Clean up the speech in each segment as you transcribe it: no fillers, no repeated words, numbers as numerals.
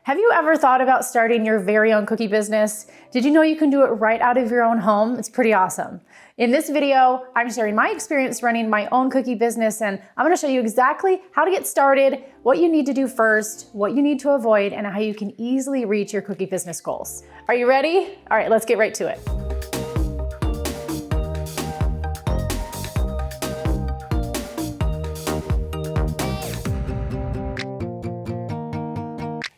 Have you ever thought about starting your very own cookie business? Did you know you can do it right out of your own home? It's pretty awesome. In this video, I'm sharing my experience running my own cookie business, and I'm gonna show you exactly how to get started, what you need to do first, what you need to avoid, and how you can easily reach your cookie business goals. Are you ready? All right, let's get right to it.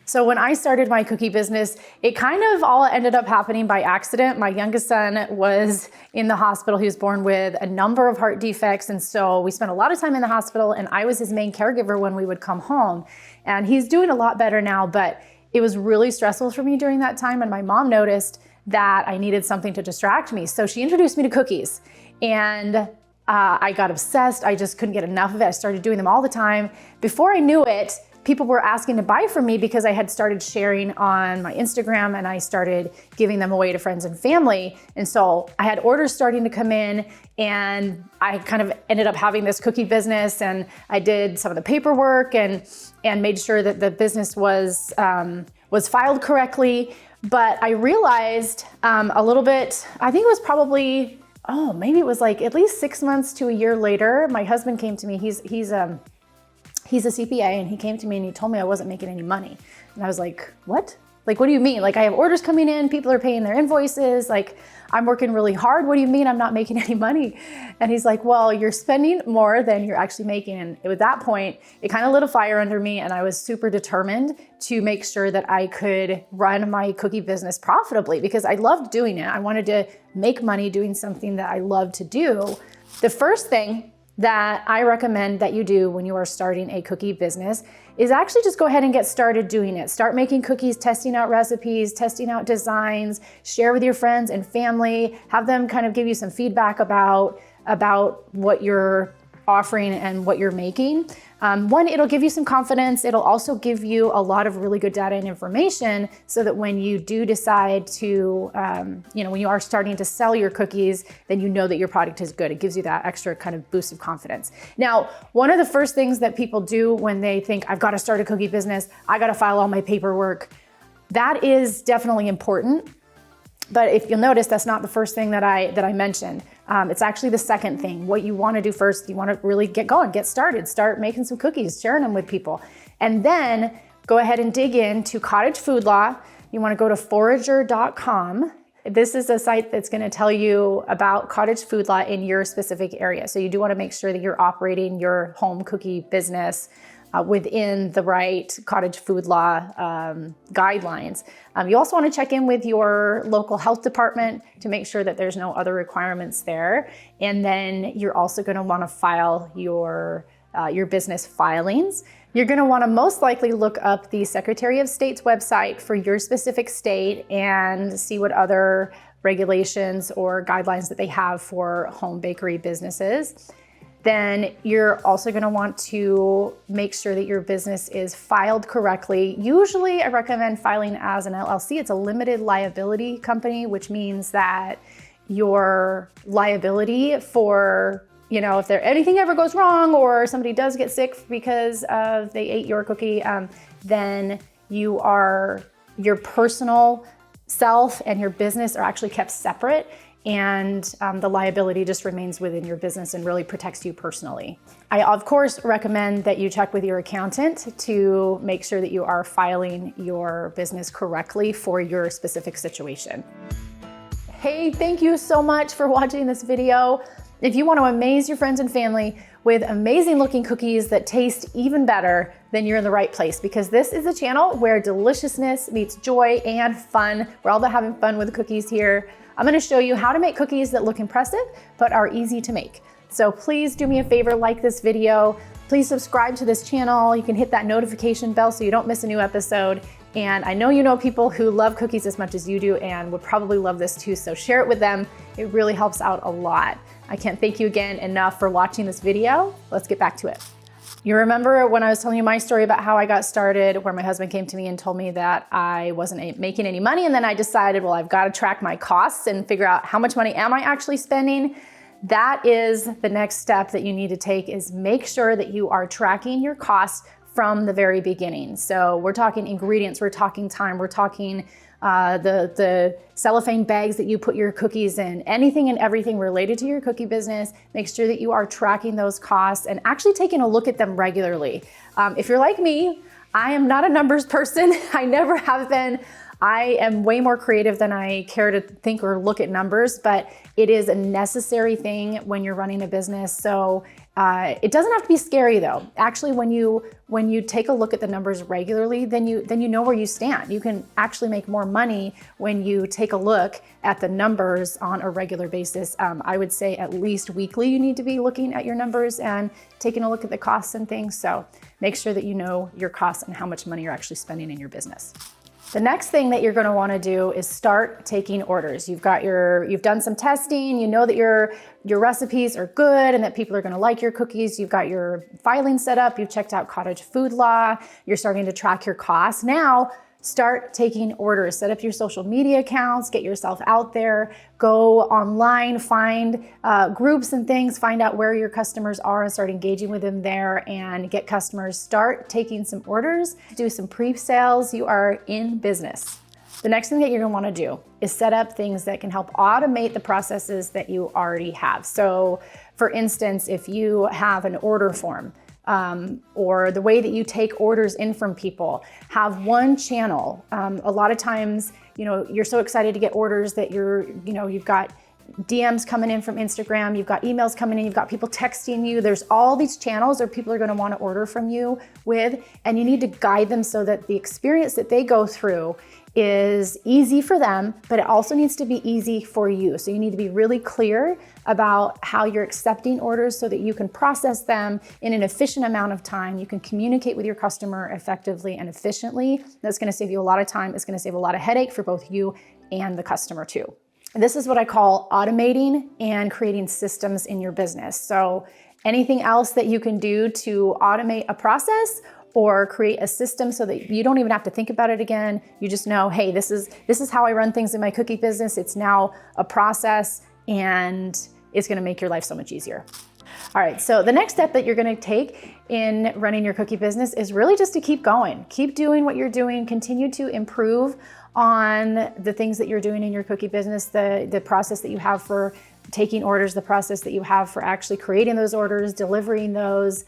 So when I started my cookie business, it kind of all ended up happening by accident. My youngest son was in the hospital. He was born with a number of heart defects. And so we spent a lot of time in the hospital, and I was his main caregiver when we would come home. And he's doing a lot better now, but it was really stressful for me during that time. And my mom noticed that I needed something to distract me. So she introduced me to cookies. And I got obsessed. I just couldn't get enough of it. I started doing them all the time. Before I knew it, people were asking to buy from me because I had started sharing on my Instagram and I started giving them away to friends and family. And so I had orders starting to come in, and I kind of ended up having this cookie business, and I did some of the paperwork and made sure that the business was filed correctly. But I realized a little bit, I think it was probably, maybe it was like at least 6 months to a year later, my husband came to me. He's a CPA, and he came to me and he told me I wasn't making any money. And I was like, what? Like, what do you mean? Like, I have orders coming in, people are paying their invoices, like, I'm working really hard. What do you mean I'm not making any money? And he's like, well, you're spending more than you're actually making. And at that point, it kind of lit a fire under me, and I was super determined to make sure that I could run my cookie business profitably because I loved doing it. I wanted to make money doing something that I love to do. The first thing that I recommend that you do when you are starting a cookie business is actually just go ahead and get started doing it. Start making cookies, testing out recipes, testing out designs, share with your friends and family, have them kind of give you some feedback about what you're offering and what you're making. One, it'll give you some confidence. It'll also give you a lot of really good data and information so that when you do decide to, when you are starting to sell your cookies, then you know that your product is good. It gives you that extra kind of boost of confidence. Now, one of the first things that people do when they think, I've got to start a cookie business, I got to file all my paperwork, that is definitely important. But if you'll notice, that's not the first thing that I mentioned. It's actually the second thing. What you want to do first, you want to really get going, get started, start making some cookies, sharing them with people. And then go ahead and dig into cottage food law. You want to go to forager.com. This is a site that's going to tell you about cottage food law in your specific area. So you do want to make sure that you're operating your home cookie business within the right cottage food law guidelines. You also want to check in with your local health department to make sure that there's no other requirements there. And then you're also going to want to file your business filings. You're going to want to most likely look up the Secretary of State's website for your specific state and see what other regulations or guidelines that they have for home bakery businesses. Then you're also going to want to make sure that your business is filed correctly. Usually I recommend filing as an LLC. It's a limited liability company, which means that your liability for, if anything ever goes wrong or somebody does get sick because they ate your cookie, then your personal self and your business are actually kept separate. And the liability just remains within your business and really protects you personally. I, of course, recommend that you check with your accountant to make sure that you are filing your business correctly for your specific situation. Hey, thank you so much for watching this video. If you want to amaze your friends and family with amazing looking cookies that taste even better, then you're in the right place, because this is a channel where deliciousness meets joy and fun. We're all about having fun with cookies here. I'm going to show you how to make cookies that look impressive but are easy to make. So please do me a favor, like this video. Please subscribe to this channel. You can hit that notification bell so you don't miss a new episode. And I know you know people who love cookies as much as you do and would probably love this too, so share it with them. It really helps out a lot. I can't thank you again enough for watching this video. Let's get back to it. You remember when I was telling you my story about how I got started, where my husband came to me and told me that I wasn't making any money, and then I decided, well, I've got to track my costs and figure out how much money am I actually spending. That is the next step that you need to take, is make sure that you are tracking your costs from the very beginning. So we're talking ingredients, we're talking time, we're talking the cellophane bags that you put your cookies in, anything and everything related to your cookie business. Make sure that you are tracking those costs and actually taking a look at them regularly. If you're like me, I am not a numbers person. I never have been. I am way more creative than I care to think or look at numbers, but it is a necessary thing when you're running a business. So it doesn't have to be scary though. Actually, when you take a look at the numbers regularly, then you know where you stand. You can actually make more money when you take a look at the numbers on a regular basis. I would say at least weekly you need to be looking at your numbers and taking a look at the costs and things. So make sure that you know your costs and how much money you're actually spending in your business. The next thing that you're going to want to do is start taking orders. You've done some testing, you know that your recipes are good and that people are going to like your cookies. You've got your filing set up, you've checked out Cottage Food Law, you're starting to track your costs. Now, start taking orders. Set up your social media accounts, get yourself out there, go online, find groups and things, find out where your customers are and start engaging with them there and get customers. Start taking some orders, do some pre-sales. You are in business. The next thing that you're gonna wanna do is set up things that can help automate the processes that you already have. So for instance, if you have an order form, or the way that you take orders in from people, have one channel. A lot of times, you're so excited to get orders that you've got DMs coming in from Instagram, you've got emails coming in, you've got people texting you. There's all these channels that people are going to want to order from you with, and you need to guide them so that the experience that they go through is easy for them, but it also needs to be easy for you. So you need to be really clear about how you're accepting orders so that you can process them in an efficient amount of time. You can communicate with your customer effectively and efficiently. That's going to save you a lot of time. It's going to save a lot of headache for both you and the customer too. This is what I call automating and creating systems in your business. So anything else that you can do to automate a process or create a system so that you don't even have to think about it again. You just know, hey, this is how I run things in my cookie business. It's now a process and it's gonna make your life so much easier. All right, so the next step that you're gonna take in running your cookie business is really just to keep going. Keep doing what you're doing, continue to improve on the things that you're doing in your cookie business, the process that you have for taking orders, the process that you have for actually creating those orders, delivering those,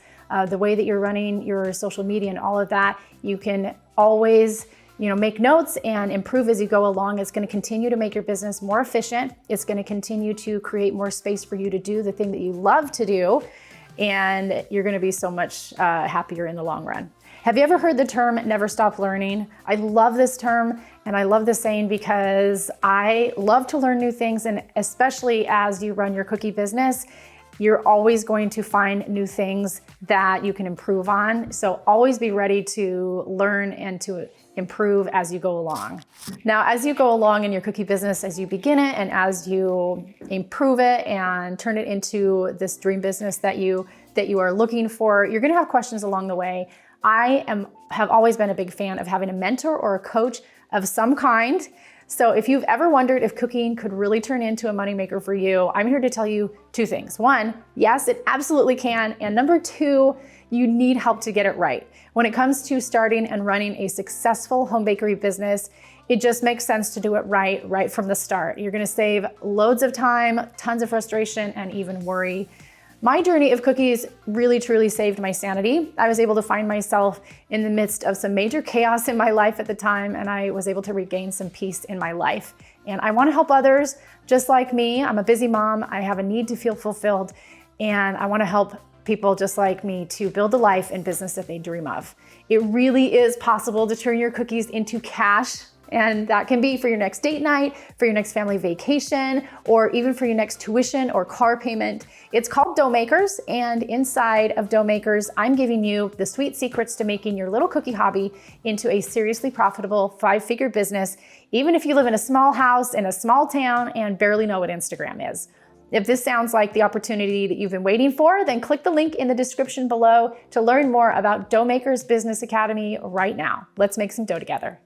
the way that you're running your social media and all of that. You can always make notes and improve as you go along. It's going to continue to make your business more efficient. It's going to continue to create more space for you to do the thing that you love to do. And you're going to be so much happier in the long run. Have you ever heard the term never stop learning? I love this term and I love this saying because I love to learn new things, and especially as you run your cookie business, you're always going to find new things that you can improve on. So always be ready to learn and to improve as you go along. Now, as you go along in your cookie business, as you begin it and as you improve it and turn it into this dream business that you are looking for, you're gonna have questions along the way. have always been a big fan of having a mentor or a coach of some kind. So if you've ever wondered if cooking could really turn into a moneymaker for you, I'm here to tell you two things. One, yes, it absolutely can. And number two, you need help to get it right. When it comes to starting and running a successful home bakery business, it just makes sense to do it right from the start. You're gonna save loads of time, tons of frustration, and even worry. My journey of cookies really, truly saved my sanity. I was able to find myself in the midst of some major chaos in my life at the time, and I was able to regain some peace in my life. And I wanna help others just like me. I'm a busy mom. I have a need to feel fulfilled, and I wanna help people just like me to build a life and business that they dream of. It really is possible to turn your cookies into cash. And that can be for your next date night, for your next family vacation, or even for your next tuition or car payment. It's called Dough Makers, and inside of Dough Makers, I'm giving you the sweet secrets to making your little cookie hobby into a seriously profitable 5-figure business, even if you live in a small house in a small town and barely know what Instagram is. If this sounds like the opportunity that you've been waiting for, then click the link in the description below to learn more about Dough Makers Business Academy right now. Let's make some dough together.